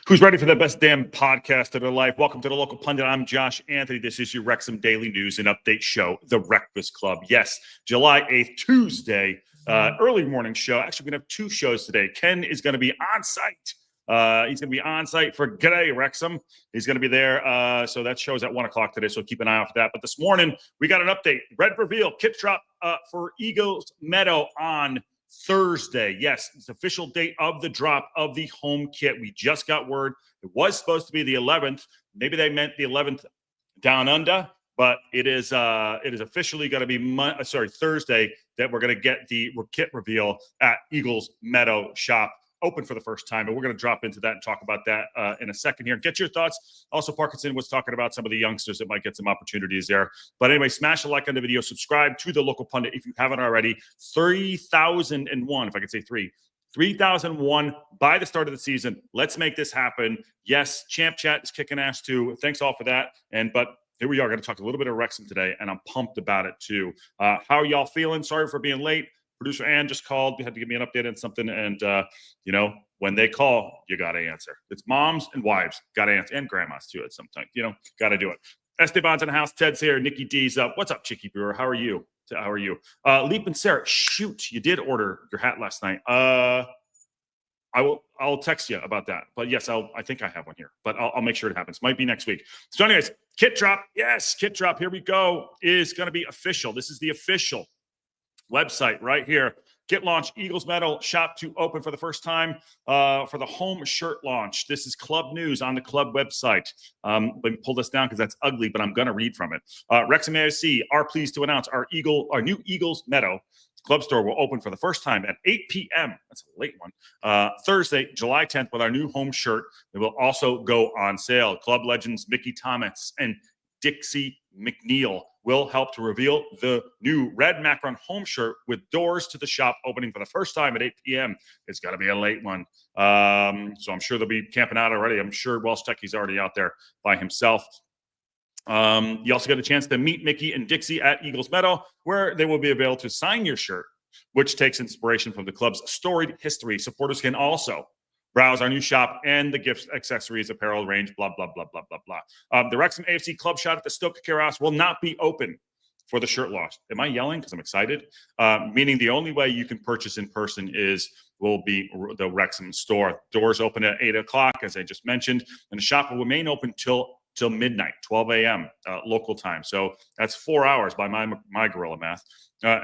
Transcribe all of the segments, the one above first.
Who's ready for the best damn podcast of their life? Welcome to the Local Pundit. I'm Josh Anthony. This is your Wrexham Daily News and Update show, The Breakfast Club. Yes, July 8th, Tuesday, early morning show. Actually, we're going to have two shows today. Ken is going to be on site. He's going to be on site for G'day Wrexham. He's going to be there. So that show's at 1 o'clock today, so keep an eye out for that. But this morning, we got an update. Red reveal, kit drop for Eagles Meadow on Thursday. Yes, it's the official date of the drop of the home kit. We just got word. It was supposed to be the 11th. Maybe they meant the 11th down under, but it is officially going to be Thursday that we're going to get the kit reveal at Eagles Meadow shop. Open for the first time, and we're going to drop into that and talk about that in a second here. Get your thoughts. Also, Parkinson was talking about some of the youngsters that might get some opportunities there. But anyway, smash a like on the video. Subscribe to the Local Pundit if you haven't already. 3,001, if I could say 3,001 by the start of the season. Let's make this happen. Yes, Champ Chat is kicking ass too. Thanks all for that. But here we are going to talk a little bit of Wrexham today, and I'm pumped about it too. How are y'all feeling? Sorry for being late. Producer Ann just called. You had to give me an update on something. And, when they call, you got to answer. It's moms and wives. Got to answer. And grandmas, too, at some time. Got to do it. Esteban's in the house. Ted's here. Nikki D's up. What's up, Chicky Brewer? How are you? Leap and Sarah, shoot. You did order your hat last night. I'll text you about that. But, yes, I think I have one here. But I'll make sure it happens. Might be next week. So, anyways, kit drop. Yes, kit drop. Here we go. Is going to be official. This is the official website right here. Kit launch, Eagles Meadow shop to open for the first time for the home shirt launch. This is club news on the club website. Let me pull this down because that's ugly, but I'm going to read from it. Wrexham AFC are pleased to announce our new Eagles Meadow club store will open for the first time at 8 p.m. That's a late one. Thursday, July 10th, with our new home shirt. It will also go on sale. Club legends Mickey Thomas and Dixie McNeil will help to reveal the new red Macron home shirt with doors to the shop opening for the first time at 8 p.m. It's got to be a late one. So I'm sure they'll be camping out already. I'm sure Welsh Techie's already out there by himself. You also get a chance to meet Mickey and Dixie at Eagles Meadow, where they will be able to sign your shirt, which takes inspiration from the club's storied history. Supporters can also browse our new shop and the gifts, accessories, apparel range, blah, blah, blah, blah, blah, blah. The Wrexham AFC club shop at the Stoke Care House will not be open for the shirt launch. Am I yelling? Because I'm excited. Meaning the only way you can purchase in person will be the Wrexham store. Doors open at 8 o'clock, as I just mentioned, and the shop will remain open till midnight, 12 a.m. Local time. So that's 4 hours by my gorilla math.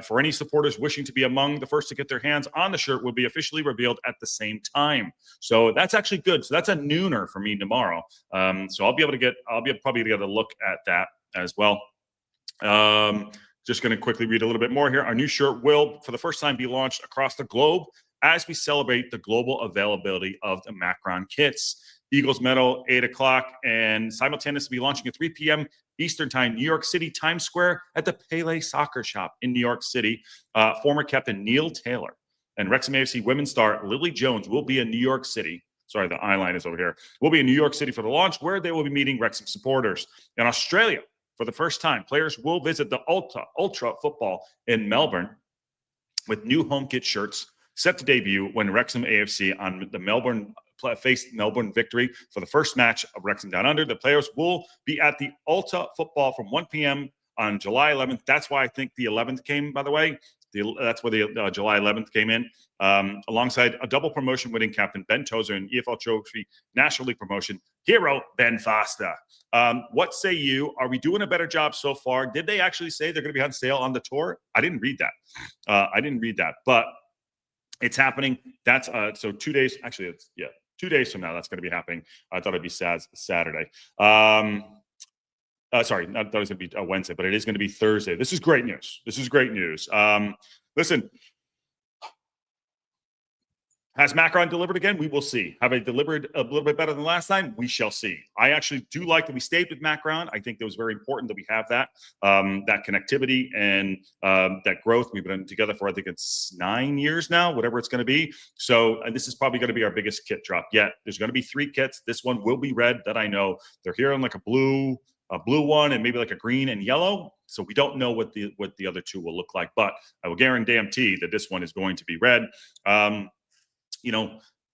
For any supporters wishing to be among the first to get their hands on the shirt will be officially revealed at the same time. So that's actually good. So that's a nooner for me tomorrow. So I'll be probably to get a look at that as well. Just going to quickly read a little bit more here. Our new shirt will, for the first time, be launched across the globe as we celebrate the global availability of the Macron kits. Eagles Meadow, 8 o'clock, and simultaneously be launching at 3 p.m. Eastern Time, New York City, Times Square at the Pele Soccer Shop in New York City. Former captain Neil Taylor and Wrexham AFC women's star Lily Jones will be in New York City. Sorry, the eye line is over here. We'll be in New York City for the launch, where they will be meeting Wrexham supporters. In Australia, for the first time, players will visit the Ultra Football in Melbourne with new home kit shirts set to debut when Wrexham AFC on the faced Melbourne Victory for the first match of Wrexham Down Under. The players will be at the Ultra Football from 1 p.m. on July 11th. That's why I think the 11th came, by the way. That's where the July 11th came in, alongside a double promotion winning captain Ben Tozer and EFL Trophy National League promotion hero Ben Foster. What say you? Are we doing a better job so far? Did they actually say they're going to be on sale on the tour? I didn't read that. But it's happening. That's so 2 days. Actually, 2 days from now, that's going to be happening. I thought it'd be Saturday. Sorry, I thought it was going to be Wednesday, but it is going to be Thursday. This is great news. Listen, has Macron delivered again? We will see. Have they delivered a little bit better than last time? We shall see. I actually do like that we stayed with Macron. I think it was very important that we have that connectivity and that growth. We've been together for, I think it's 9 years now, whatever it's going to be. So, and this is probably going to be our biggest kit drop yet. There's going to be 3 kits. This one will be red, that I know. They're here in like a blue one and maybe like a green and yellow. So we don't know what the other 2 will look like, but I will guarantee that this one is going to be red.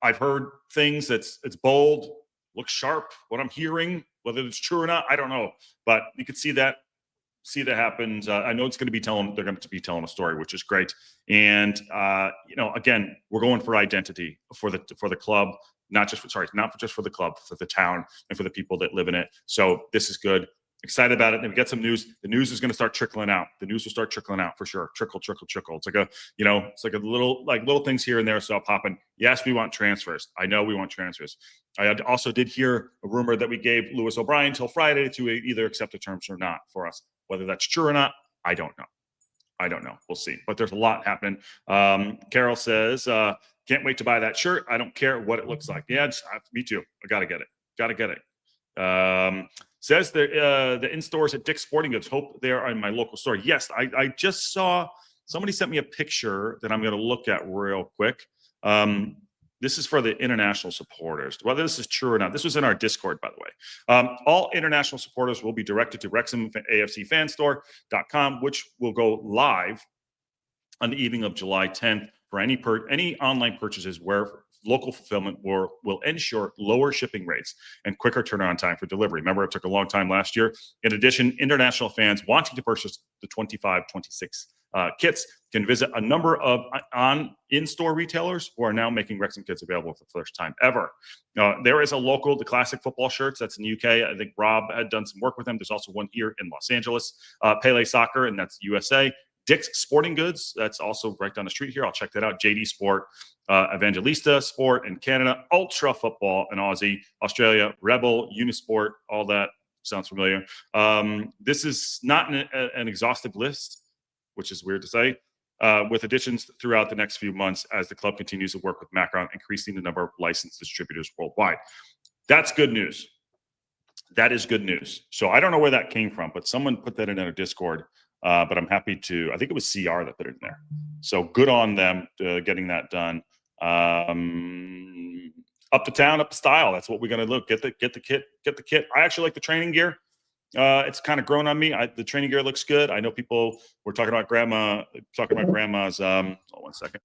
I've heard things it's bold. looks sharp. What I'm hearing, whether it's true or not, I don't know. But you could see that happens. I know it's going to be they're going to be telling a story, which is great. And again, we're going for identity for the club, not just for the club, for the town and for the people that live in it. So this is good. Excited about it. And we get some news. The news is going to start trickling out. The news will start trickling out for sure. Trickle. It's like a little things here and there. So I'll pop in. Yes, we want transfers. I know we want transfers. I also did hear a rumor that we gave Lewis O'Brien till Friday to either accept the terms or not for us. Whether that's true or not, I don't know. We'll see. But there's a lot happening. Carol says, can't wait to buy that shirt. I don't care what it looks like. Yeah, me too. I got to get it. Says the in-stores at Dick's Sporting Goods. Hope they are in my local store. Yes, I just saw somebody sent me a picture that I'm going to look at real quick. This is for the international supporters. Whether this is true or not, this was in our Discord, by the way. All international supporters will be directed to Wrexham AFCFanstore.com, which will go live on the evening of July 10th for any online purchases where local fulfillment will ensure lower shipping rates and quicker turnaround time for delivery. Remember, it took a long time last year. In addition, international fans wanting to purchase the 25-26 kits can visit a number of in-store retailers who are now making Wrexham kits available for the first time ever. There is the classic football shirts. That's in the UK. I think Rob had done some work with them. There's also one here in Los Angeles. Pele Soccer, and that's USA. Dick's Sporting Goods, that's also right down the street here. I'll check that out. JD Sport, Evangelista Sport in Canada, Ultra Football in Aussie, Australia, Rebel, Unisport, all that sounds familiar. This is not an exhaustive list, which is weird to say, with additions throughout the next few months as the club continues to work with Macron, increasing the number of licensed distributors worldwide. That's good news. That is good news. So I don't know where that came from, but someone put that in our Discord. But I'm happy to. I think it was CR that put it in there. So good on them getting that done. Up to town, up to style. That's what we're gonna look. Get the kit. I actually like the training gear. It's kind of grown on me. The training gear looks good. I know people were talking about grandma's. Hold one second.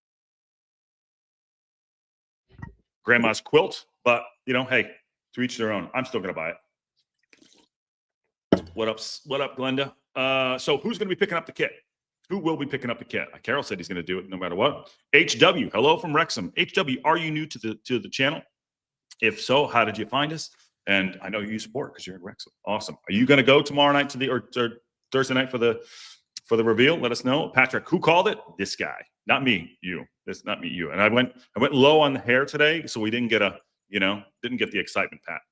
Grandma's quilt, but hey, to each their own. I'm still gonna buy it. What up, Glenda? So who's going to be picking up the kit? Who will be picking up the kit? Carol said he's going to do it no matter what. HW, hello from Wrexham. HW, are you new to the channel? If so, how did you find us? And I know you support because you're in Wrexham. Awesome. Are you going to go tomorrow night or Thursday night for the reveal? Let us know. Patrick, who called it? This guy, not me. You. It's not me. You. And I went low on the hair today, so we didn't get the excitement, Pat.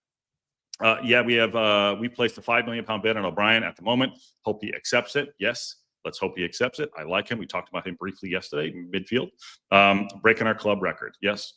We placed a £5 million bid on O'Brien at the moment. Hope he accepts it. Yes, let's hope he accepts it. I like him. We talked about him briefly yesterday in midfield. Breaking our club record. Yes.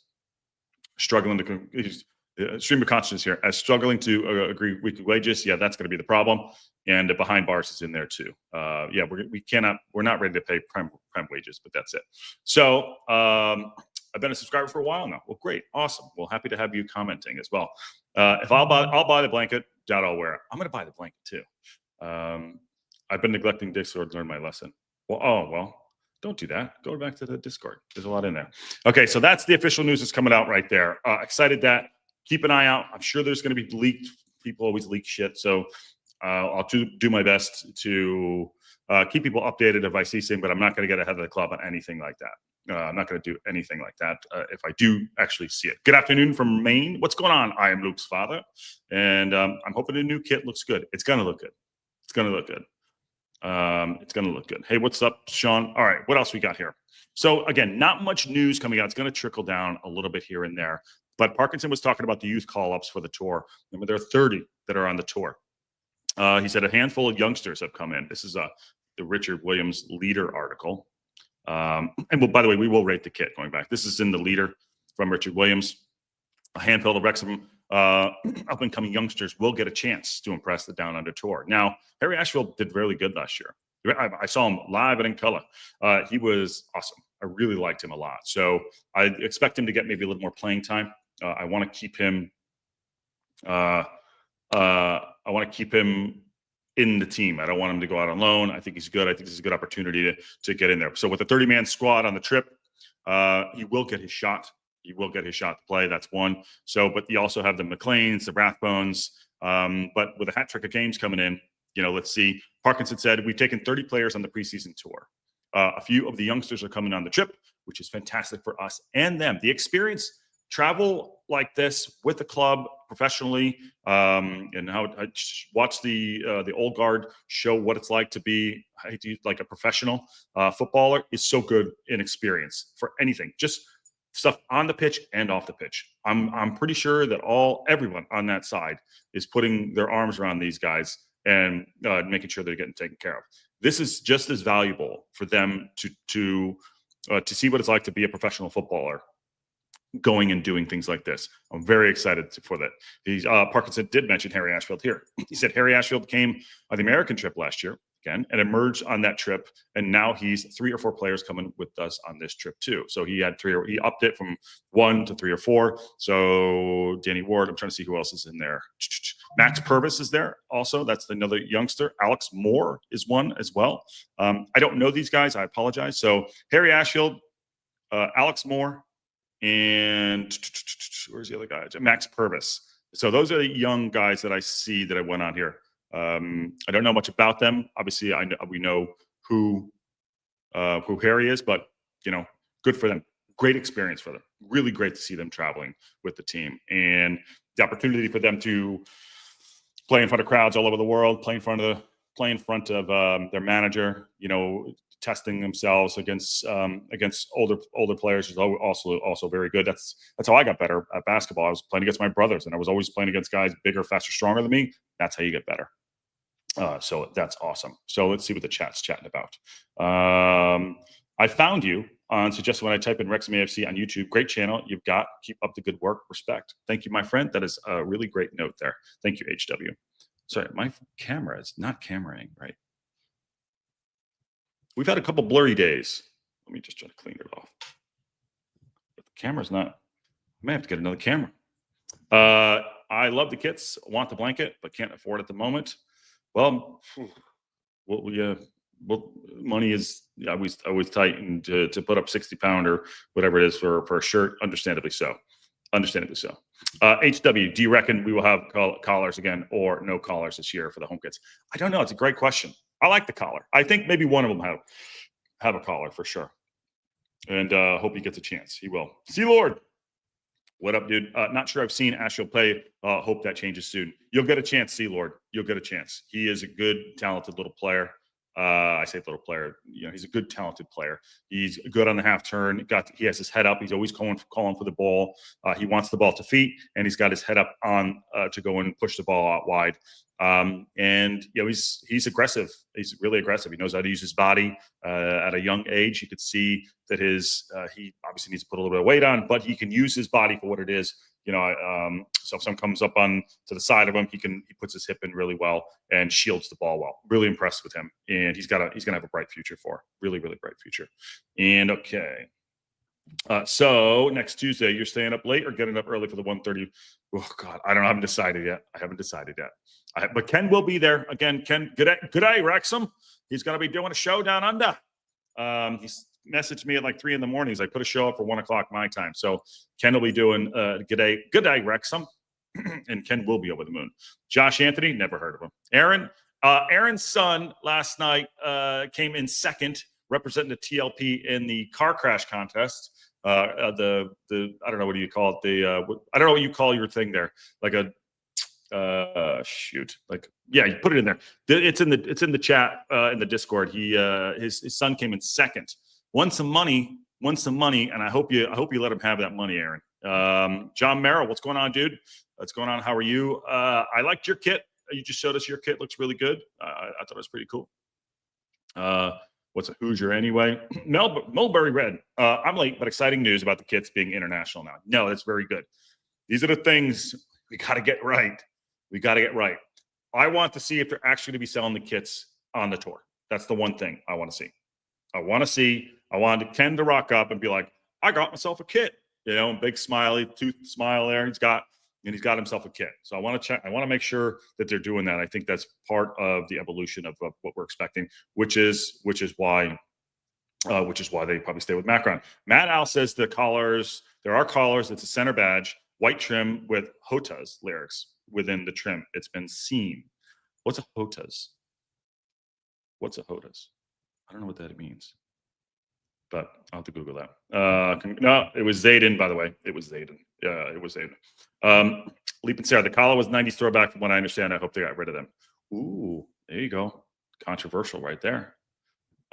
Struggling to stream of consciousness here as struggling to agree weekly wages. Yeah, that's going to be the problem. And behind bars is in there too. We're not ready to pay prime wages, but that's it. So I've been a subscriber for a while now. Well, great. Awesome. Well, happy to have you commenting as well. If I'll buy the blanket, doubt I'll wear it. I'm going to buy the blanket too. I've been neglecting Discord to learn my lesson. Well, don't do that. Go back to the Discord. There's a lot in there. Okay, so that's the official news that's coming out right there. Excited that. Keep an eye out. I'm sure there's going to be leaked. People always leak shit. So I'll do my best to keep people updated if I see something, but I'm not going to get ahead of the club on anything like that. I'm not going to do anything like that if I do actually see it. Good afternoon from Maine. What's going on? I am Luke's father, and I'm hoping the new kit looks good. It's going to look good. It's going to look good. It's going to look good. Hey, what's up, Sean? All right, what else we got here? So again, not much news coming out. It's going to trickle down a little bit here and there. But Parkinson was talking about the youth call-ups for the tour. Remember, there are 30 that are on the tour. He said a handful of youngsters have come in. This is the Richard Williams Leader article. By the way, we will rate the kit going back. This is in the Leader from Richard Williams. A handful of Wrexham up-and-coming youngsters will get a chance to impress the Down Under tour. Now, Harry Ashfield did really good last year. I saw him live and in color. He was awesome. I really liked him a lot. So I expect him to get maybe a little more playing time. I want to keep him. I want to keep him in the team. I don't want him to go out on loan. I think he's good. I think this is a good opportunity to get in there. So with the 30-man squad on the trip, he will get his shot. he will get his shot to play. That's one. So, but you also have the McLeans, the Rathbones. But with a hat trick of games coming in, let's see. Parkinson said, we've taken 30 players on the preseason tour. A few of the youngsters are coming on the trip, which is fantastic for us and them. The experience, travel like this with the club professionally, and how I watch the old guard show what it's like to be like a professional footballer is so good in experience for anything, just stuff on the pitch and off the pitch. I'm pretty sure that everyone on that side is putting their arms around these guys and making sure they're getting taken care of. This is just as valuable for them to see what it's like to be a professional footballer, going and doing things like this. I'm very excited for that. Parkinson did mention Harry Ashfield here. He said Harry Ashfield came on the American trip last year again and emerged on that trip, and now he's 3 or 4 players coming with us on this trip too. So he had he upped it from 1 to 3 or 4. So Danny Ward, I'm trying to see who else is in there. Max Purvis is there also. That's another youngster. Alex Moore is one as well. I don't know these guys. I apologize. So Harry Ashfield, Alex Moore, and where's the other guy? Max Purvis. So those are the young guys that I see that I went on here. I don't know much about them. Obviously, we know who Harry is, but good for them. Great experience for them. Really great to see them traveling with the team, and the opportunity for them to play in front of crowds all over the world, play in front of their manager. Testing themselves against older players is also very good. That's how I got better at basketball. I was playing against my brothers, and I was always playing against guys bigger, faster, stronger than me. That's how you get better. So that's awesome. So let's see what the chat's chatting about. I found you on suggestion when I type in Wrexham AFC on YouTube. Great channel you've got. Keep up the good work. Respect. Thank you, my friend. That is a really great note there. Thank you, HW. Sorry, my camera is not cameraing right. We've had a couple blurry days. Let me just try to clean it off. But the camera's not. I may have to get another camera. I love the kits. Want the blanket, but can't afford it at the moment. Well, money is always tight, and to put up £60 or whatever it is for a shirt, understandably so. HW, do you reckon we will have collars again or no collars this year for the home kits? I don't know. It's a great question. I like the collar. I think maybe one of them have a collar for sure. And hope he gets a chance. He will. See Lord. What up, dude? Not sure I've seen Ashfield play. Hope that changes soon. You'll get a chance, C Lord. You'll get a chance. He is a good, talented little player. I say little player. He's a good, talented player. He's good on the half turn. He has his head up. He's always calling for the ball. He wants the ball to feet, and he's got his head up on to go and push the ball out wide. And he's aggressive. He's really aggressive. He knows how to use his body at a young age. You could see that he obviously needs to put a little bit of weight on, but he can use his body for what it is. So if someone comes up to the side of him, he puts his hip in really well and shields the ball well. Really impressed with him, and he's gonna have a bright future really bright future. And okay. So next Tuesday, you're staying up late or getting up early for the 1:30? Oh God, I don't know. I haven't decided yet. But Ken will be there again. Ken, good day, Wrexham. He's going to be doing a show down under. He's messaged me at like 3 a.m. He's like, put a show up for 1 o'clock my time. So Ken will be doing good day, Wrexham. And Ken will be over the moon. Josh Anthony, never heard of him. Aaron's son last night came in second, representing the TLP in the car crash contest. I don't know, what do you call it? I don't know what you call your thing there. Like a you put it in there. It's in the chat in the Discord. His son came in second. Won some money, and I hope you let him have that money, Aaron. John Merrill, what's going on, dude? What's going on? How are you? I liked your kit. You just showed us your kit. Looks really good. I thought it was pretty cool. What's a Hoosier anyway? Mulberry Red. I'm late, but exciting news about the kits being international now. No, that's very good. These are the things we got to get right. I want to see if they're actually going to be selling the kits on the tour. That's the one thing I want to see. I want Ken to rock up and be like, I got myself a kit. Big smiley, tooth smile there. He's got himself a kit. So I want to check. I want to make sure that they're doing that. I think that's part of the evolution of what we're expecting, which is why they probably stay with Macron. Matt Al says the collars There are collars. It's a center badge, white trim with Hota's lyrics within the trim. It's been seen. What's a Hota's? What's a Hota's? I don't know what that means, but I'll have to Google that. No, it was Zayden, by the way. It was Zayden. Yeah, it was Zayden. Leap and Sarah, the collar was 90s throwback from what I understand. I hope they got rid of them. Ooh, there you go. Controversial right there.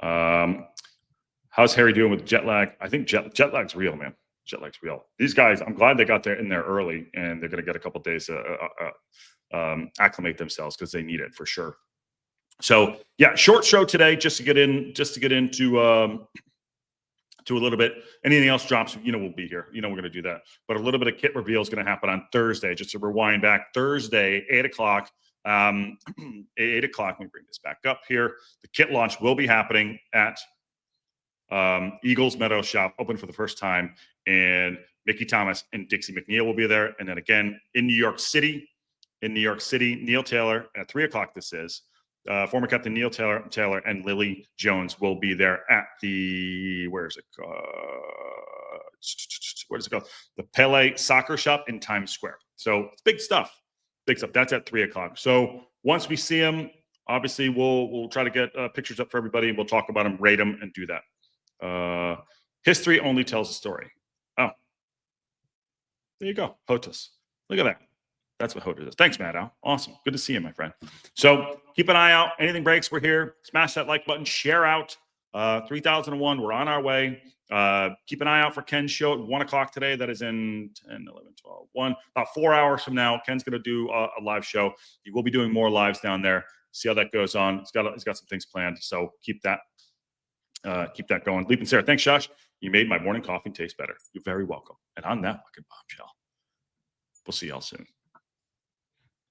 How's Harry doing with jet lag? I think jet lag's real, man. Jet lag's real. These guys, I'm glad they got there in there early, and they're going to get a couple days to acclimate themselves because they need it for sure. So yeah, short show today, just to get into to a little bit. Anything else drops, we'll be here. We're going to do that. But a little bit of kit reveal is going to happen on Thursday. Just to rewind back, Thursday, 8 o'clock. 8 o'clock. Let me bring this back up here. The kit launch will be happening at Eagles Meadow shop, open for the first time, and Mickey Thomas and Dixie McNeil will be there. And then again in New York City, Neil Taylor at 3 o'clock. This is former captain Neil Taylor and Lily Jones will be there at the where is it called? The Pele Soccer Shop in Times Square. So it's big stuff. That's at 3 o'clock. So once we see them, obviously we'll try to get pictures up for everybody. We'll talk about them, rate them, and do that. History only tells a story. Oh, there you go. Hotas. Look at that. That's what Hotas is. Thanks, Matt Al. Awesome. Good to see you, my friend. So keep an eye out. Anything breaks, we're here. Smash that like button. Share out. 3001. We're on our way. Keep an eye out for Ken's show at 1 o'clock today. That is in 10, 11, 12, 1. About 4 hours from now, Ken's going to do a live show. He will be doing more lives down there. See how that goes on. He's got some things planned. So keep that going. Leap and Sarah. Thanks, Josh. You made my morning coffee taste better. You're very welcome. And on that fucking bombshell, we'll see y'all soon.